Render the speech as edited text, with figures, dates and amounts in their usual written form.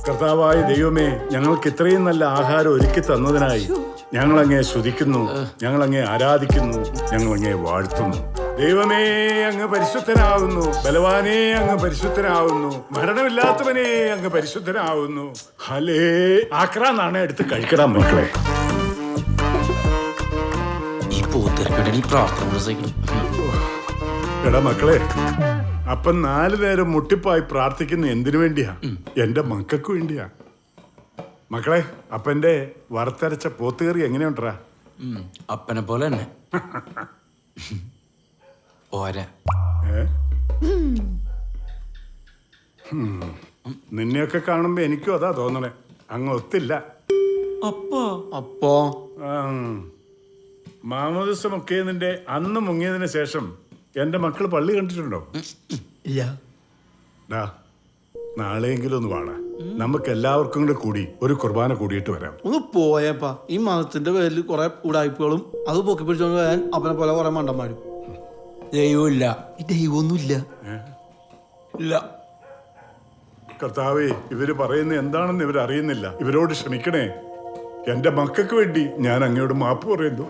കർത്താവായ ദൈവമേ, ഞങ്ങൾക്ക് ഇത്രയും നല്ല ആഹാരം ഒരുക്കി തന്നതിനായി ഞങ്ങളങ്ങേ സ്തുതിക്കുന്നു, ഞങ്ങളങ്ങേ ആരാധിക്കുന്നു, ഞങ്ങളങ്ങേ വാഴ്ത്തുന്നു. ദൈവമേ, അങ്ങ് പരിശുദ്ധനാവുന്നു. ബലവാനേ, അങ്ങ് പരിശുദ്ധനാവുന്നു. മരണമില്ലാത്തവനേ, അങ്ങ് പരിശുദ്ധനാവുന്നു. ഹലേ ആക്രാന്നാണ് എടുത്ത് കഴിക്കടാ മക്കളെ. എടാ മക്കളെ, അപ്പം 4 നേരം മുട്ടിപ്പായി പ്രാർത്ഥിക്കുന്ന എന്തിനു വേണ്ടിയാ? എന്റെ മക്കൾക്ക് വേണ്ടിയാ. മക്കളെ, അപ്പന്റെ വറുത്തരച്ച പോത്തുകറി എങ്ങനെയുണ്ടാ? അപ്പനെ പോലെ തന്നെ. പോരാ. നിന്നെയൊക്കെ കാണുമ്പോ എനിക്കും അതാ തോന്നണേ. അങ്ങ് ഒത്തില്ല. അപ്പോ മാമോദിസ മുക്കിയതിന്റെ അന്ന് മുങ്ങിയതിന് ശേഷം എന്റെ മക്കള് പള്ളി കണ്ടിട്ടുണ്ടോ? ഇല്ല. ഡാ, നാളെയെങ്കിലും ഒന്ന് വാടാ. നമുക്ക് എല്ലാവർക്കും കൂടി ഒരു കുർബാന കൂടിയിട്ട് വരാം. ഒന്ന് പോയേപ്പാ. ഈ മതത്തിന്റെ പേരിൽ കുറെ ഉടായ്പകളും അത് പൊക്കി പിടിച്ചോണ്ട് വരാൻ അവനെ പോലെ കുറെ മണ്ടന്മാരും. ദൈവമില്ല. ദൈവമൊന്നുമില്ല. ഇല്ല. കർത്താവേ, ഇവര് പറയുന്നത് എന്താണെന്ന് ഇവരറിയുന്നില്ല. ഇവരോട് ക്ഷമിക്കണേ. എന്റെ മക്കൾക്ക് വേണ്ടി ഞാൻ അങ്ങയോട് മാപ്പ് പറയുന്നു.